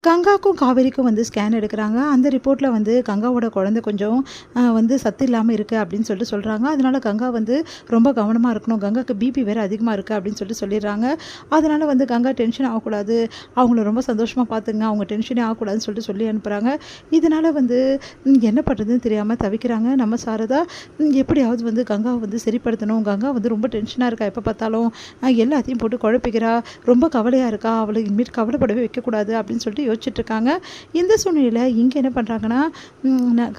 கங்காக்கும் காவேரிக்கும் வந்து ஸ்கேன் எடுக்கிறாங்க. அந்த ரிப்போர்ட்டில் வந்து கங்காவோட குழந்தை கொஞ்சம் வந்து சத்து இல்லாமல் இருக்குது அப்படின்னு சொல்கிறாங்க. அதனால கங்கா வந்து ரொம்ப கவனமாக இருக்கணும். கங்காக்கு பிபி வேறு அதிகமாக இருக்குது அப்படின்னு சொல்லிடுறாங்க. அதனால் வந்து கங்கா டென்ஷன் ஆகக்கூடாது, அவங்கள ரொம்ப சந்தோஷமாக பார்த்துங்க, அவங்க டென்ஷனே ஆகக்கூடாதுன்னு சொல்லி அனுப்புகிறாங்க. இதனால் வந்து என்ன பண்ணுறதுன்னு தெரியாமல் தவிக்கிறாங்க நம்ம சாரதா. எப்படியாவது வந்து கங்காவை வந்து சரிப்படுத்தணும். கங்கா வந்து ரொம்ப டென்ஷனாக இருக்கா, எப்போ பார்த்தாலும் எல்லாத்தையும் போட்டு குழப்பிக்கிறா, ரொம்ப கவலையாக இருக்கா, அவளை இனிமேல் கவலைப்படவே வைக்கக்கூடாது அப்படின்னு சொல்லிட்டு யோசிச்சுட்ருக்காங்க. இந்த சூழ்நிலையில் இங்கே என்ன பண்ணுறாங்கன்னா,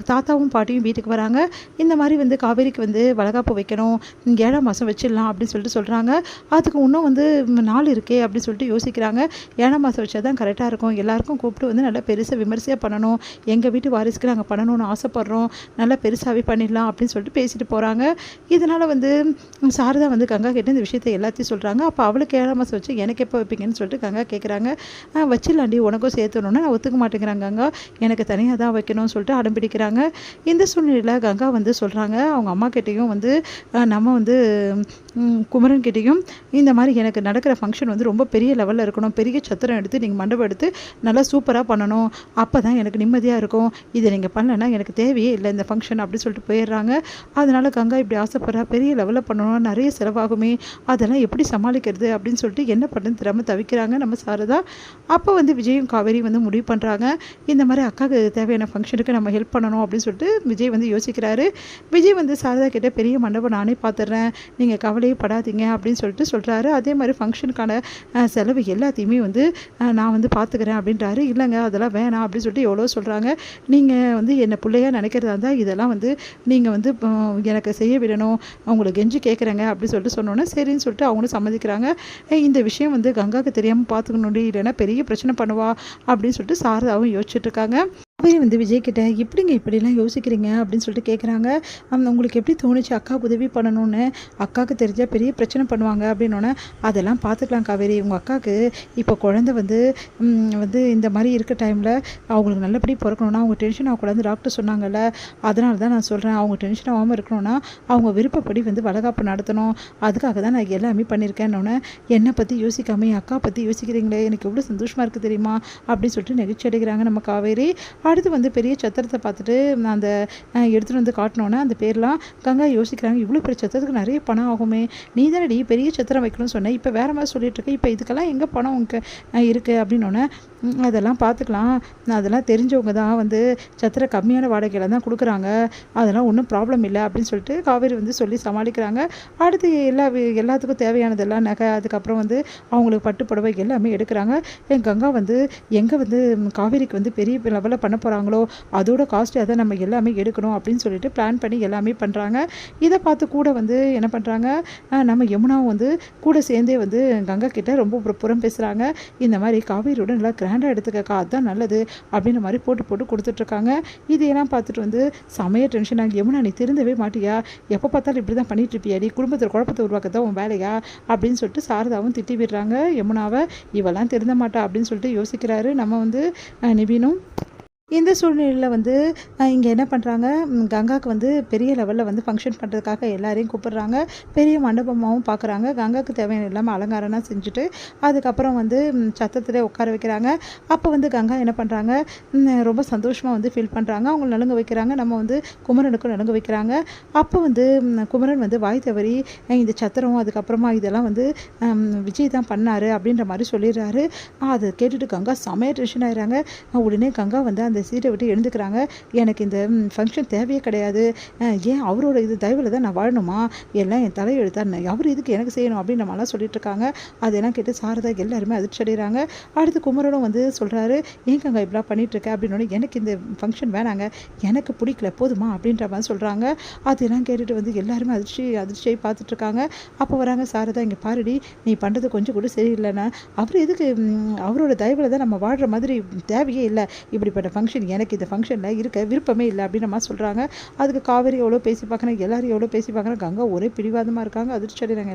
தாத்தாவும் பாட்டியும் வீட்டுக்கு வராங்க. இந்த மாதிரி வந்து காவேரிக்கு வந்து வளகாப்பு வைக்கணும், 7ஆம் மாதம் வச்சிடலாம் அப்படின்னு சொல்கிறாங்க. அதுக்கு இன்னும் வந்து நாள் இருக்கே அப்படின்னு சொல்லிட்டு யோசிக்கிறாங்க. 7ஆம் மாதம் வச்சா தான் கரெக்டாக இருக்கும். எல்லாருக்கும் கூப்பிட்டு வந்து நல்லா பெருசாக விமர்சையாக பண்ணணும், எங்கள் வீட்டு வாரிசுக்கு நாங்கள் பண்ணணும்னு ஆசைப்பட்றோம், நல்லா பெருசாகவே பண்ணிடலாம் அப்படின்னு சொல்லிட்டு பேசிட்டு போகிறாங்க. இதனால் வந்து சாரதா வந்து கங்கா கிட்ட இந்த விஷயத்தை எல்லாத்தையும் சொல்கிறாங்க. அப்போ அவளுக்கு 7ஆம் மாதம் வச்சு எனக்கு எப்போ வைப்பீங்கன்னு சொல்லிட்டு கங்கா கேட்குறாங்க. வச்சிடலாண்டி, உனக்கும் சேர்த்துணுன்னா நான் ஒத்துக்க மாட்டேங்கிறாங்க கங்கா, எனக்கு தனியாக தான் வைக்கணும்னு சொல்லிட்டு அடம்பிடிக்கிறாங்க. இந்த சூழ்நிலையில் கங்கா வந்து சொல்கிறாங்க அவங்க அம்மா கிட்டேயும் வந்து நம்ம வந்து குமரன் கிட்டேயும் இந்த மாதிரி எனக்கு நடக்கிற ஃபங்க்ஷன் வந்து ரொம்ப பெரிய லெவலில் இருக்கணும், பெரிய சத்திரம் எடுத்து நீங்கள் மண்டபம் எடுத்து நல்லா சூப்பராக பண்ணணும், அப்போ தான் எனக்கு நிம்மதியாக இருக்கும், இதை நீங்கள் பண்ணலைன்னா எனக்கு தேவையே இல்லை இந்த ஃபங்க்ஷன் அப்படி சொல்லிட்டு போயிடுறாங்க. அதனால் கங்கா இப்படி ஆசைப்படுறா, பெரிய லெவலில் பண்ணணும், நிறைய செலவாகுமே, அதெல்லாம் எப்படி சமாளிக்கிறது அப்படின்னு சொல்லிட்டு என்ன பண்ணுன்னு தெரியாமல் தவிக்கிறாங்க நம்ம சாரதா. அப்போ வந்து விஜயும் காவேரி வந்து முடிவு பண்ணுறாங்க, இந்த மாதிரி அக்காவுக்கு தேவையான ஃபங்க்ஷனுக்கு நம்ம ஹெல்ப் பண்ணணும் அப்படின்னு சொல்லிட்டு விஜய் வந்து யோசிக்கிறாரு. விஜய் வந்து சாரதா கிட்ட பெரிய மண்டபம் நானே பார்த்துட்றேன், நீங்கள் கவலையே படாதீங்க அப்படின்னு சொல்கிறாரு. அதே மாதிரி ஃபங்க்ஷனுக்கான செலவு எல்லாத்தையுமே வந்து நான் வந்து பார்த்துக்கிறேன் அப்படின்றாரு. இல்லைங்க அதெல்லாம் வேணாம் அப்படின்னு சொல்லிட்டு எவ்வளோ சொல்கிறாங்க. நீங்கள் வந்து என்னை பிள்ளையாக நினைக்கிறதா இருந்தால் இதெல்லாம் வந்து நீங்கள் வந்து எனக்கு செய்ய விடணும், அவங்கள கெஞ்சி கேட்குறேங்க அப்படின்னு சொல்லிட்டு சொன்னோன்னே சரின்னு சொல்லிட்டு அவங்களும் சம்மதிக்கிறாங்க. இந்த விஷயம் வந்து கங்காவுக்கு தெரியாமல் பார்த்துக்கணும், இல்லைன்னா பெரிய பிரச்சனை பண்ணுவா அப்படின்னு சொல்லிட்டு சாரதாவும் யோசிச்சுட்டு இருக்காங்க. காவேரி வந்து விஜய்கிட்ட எப்படிங்க இப்படிலாம் யோசிக்கிறீங்க அப்படின்னு சொல்லிட்டு கேட்குறாங்க. உங்களுக்கு எப்படி தோணுச்சு அக்காவுக்கு உதவி பண்ணணும்னு, அக்காவுக்கு தெரிஞ்சால் பெரிய பிரச்சனை பண்ணுவாங்க அப்படின்னோடனே அதெல்லாம் பார்த்துக்கலாம் காவேரி, உங்கள் அக்காவுக்கு இப்போ குழந்தை வந்து வந்து இந்த மாதிரி இருக்க டைமில் அவங்களுக்கு நல்லபடி பிறக்கணுன்னா அவங்க டென்ஷன் ஆகக்கூடாது டாக்டர் சொன்னாங்கல்ல, அதனால தான் நான் சொல்கிறேன், அவங்க டென்ஷன் ஆகாமல் இருக்கணும்னா அவங்க விருப்பப்படி வந்து வளகாப்பு நடத்தணும், அதுக்காக தான் நான் எல்லாமே பண்ணியிருக்கேன்னொன்னே என்னை பற்றி யோசிக்காமல் என் அக்கா பற்றி யோசிக்கிறீங்களே, எனக்கு எவ்வளோ சந்தோஷமாக இருக்குது தெரியுமா அப்படின்னு சொல்லிட்டு நெகிழ்ச்சி அடைகிறாங்க நம்ம காவேரி. அடுத்து வந்து பெரிய சத்திரத்தை பார்த்துட்டு அந்த எடுத்துகிட்டு வந்து காட்டினோன்னே அந்த பேர்லாம் கங்கா யோசிக்கிறாங்க, இவ்வளோ பெரிய சத்திரத்துக்கு நிறைய பணம் ஆகுமே, நீ தானடி பெரிய சத்திரம் வைக்கணும்னு சொன்னேன், இப்போ வேறு மாதிரி சொல்லிட்டு இருக்க, இப்போ இதுக்கெல்லாம் எங்கே பணம் உங்களுக்கு இருக்குது அப்படின்னோடனே அதெல்லாம் பார்த்துக்கலாம், அதெல்லாம் தெரிஞ்சவங்க தான் வந்து சத்திரம் கம்மியான வாடகையில் தான் கொடுக்குறாங்க, அதெல்லாம் ஒன்றும் ப்ராப்ளம் இல்லை அப்படின்னு சொல்லிட்டு காவேரி வந்து சொல்லி சமாளிக்கிறாங்க. அடுத்து எல்லாத்துக்கும் தேவையானதெல்லாம் நகை, அதுக்கப்புறம் வந்து அவங்களுக்கு பட்டு புடவை எல்லாமே எடுக்கிறாங்க. கங்கா வந்து எங்கே வந்து காவேரிக்கு வந்து பெரிய லெவலில் பண்ண போகிறாங்களோ அதோட காஸ்ட் அதை நம்ம எல்லாமே எடுக்கணும் அப்படின்னு சொல்லிட்டு பிளான் பண்ணி எல்லாமே பண்ணுறாங்க. இதை பார்த்து கூட வந்து என்ன பண்ணுறாங்க, நம்ம யமுனாவும் வந்து கூட சேர்ந்தே வந்து கங்கா கிட்ட ரொம்ப புறம் பேசுகிறாங்க. இந்த மாதிரி காவேரியோட நல்லா கிராண்டாக எடுத்துக்கக்கா, அதுதான் நல்லது அப்படின்ற மாதிரி போட்டு கொடுத்துட்ருக்காங்க. இதையெல்லாம் பார்த்துட்டு வந்து செமையாக டென்ஷன் ஆகி, யமுனா நீ திருந்தவே மாட்டியா, எப்போ பார்த்தாலும் இப்படி தான் பண்ணிட்டு இருப்பியா, நீ குடும்பத்தில் குழப்பத்தை உருவாக்கத்தான் உன் வேலையா அப்படின்னு சொல்லிட்டு சாரதாவும் திட்டி விடுறாங்க யமுனாவை. இவெல்லாம் திருந்த மாட்டா அப்படின்னு சொல்லிட்டு யோசிக்கிறாரு நம்ம வந்து நிவினும். இந்த சூழ்நிலையில் வந்து இங்கே என்ன பண்ணுறாங்க, கங்காவுக்கு வந்து பெரிய லெவலில் வந்து ஃபங்க்ஷன் பண்ணுறதுக்காக எல்லாரையும் கூப்பிடுறாங்க. பெரிய மண்டபமாகவும் பார்க்குறாங்க. கங்காவுக்கு தேவையான எல்லாமே அலங்காரம்லாம் செஞ்சுட்டு அதுக்கப்புறம் வந்து சத்தத்திலே உட்கார வைக்கிறாங்க. அப்போ வந்து கங்கா என்ன பண்ணுறாங்க, ரொம்ப சந்தோஷமாக வந்து ஃபீல் பண்ணுறாங்க. அவங்க நலுங்க வைக்கிறாங்க. நம்ம வந்து குமரனுக்கும் நலுங்க வைக்கிறாங்க. அப்போ வந்து குமரன் வந்து வாய் தவறி இந்த சத்திரம் அதுக்கப்புறமா இதெல்லாம் வந்து விஜய் தான் பண்ணார் அப்படின்ற மாதிரி சொல்லிடுறாரு. அதை கேட்டுட்டு கங்கா செமையாக டென்ஷன் ஆகிறாங்க. உடனே கங்கா வந்து அந்த சீட்டை விட்டு எழுந்துக்கிறாங்க. எனக்கு இந்த ஃபங்க்ஷன் தேவையே கிடையாது, ஏன் அவரோட இது தயவில் தான் நான் வாழணுமா, எல்லாம் என் தலையெழுத்தார், அவர் இதுக்கு எனக்கு செய்யணும் அப்படின்னு நம்மளாம் சொல்லிட்டு இருக்காங்க. அதெல்லாம் கேட்டு சாரதா எல்லாருமே அதிர்ச்சி அடைகிறாங்க. அடுத்து குமரனும் வந்து சொல்கிறாரு, ஏன் கங்கா இப்படிலாம் பண்ணிகிட்ருக்க அப்படின்னோடனே எனக்கு இந்த ஃபங்க்ஷன் வேணாங்க, எனக்கு பிடிக்கல போதுமா அப்படின்ற மாதிரி சொல்கிறாங்க. அதெல்லாம் கேட்டுட்டு வந்து எல்லாருமே அதிர்ச்சியை பார்த்துட்ருக்காங்க. அப்போ வராங்க சாரதா, இங்கே பாருடி, நீ பண்ணுறது கொஞ்சம் கூட சரியில்லைன்னா, அவர் எதுக்கு அவரோட தயவில் தான் நம்ம வாழ்கிற மாதிரி தேவையே இல்லை, இப்படிப்பட்ட ஃபங்க்ஷன் எனக்கு இந்த ஃபங்க்ஷனில் இருக்க விருப்பமே இல்லை அப்படின்னு நம்ம சொல்கிறாங்க. அதுக்கு காவேரி எவ்வளோ பேசி பார்க்குறேன், எல்லாரும் எவ்வளோ பேசி பார்க்குறேன், கங்கா ஒரே பிடிவாதமாக இருக்காங்க. அதிர்ச்சி அடைகிறாங்க எல்லாரும்.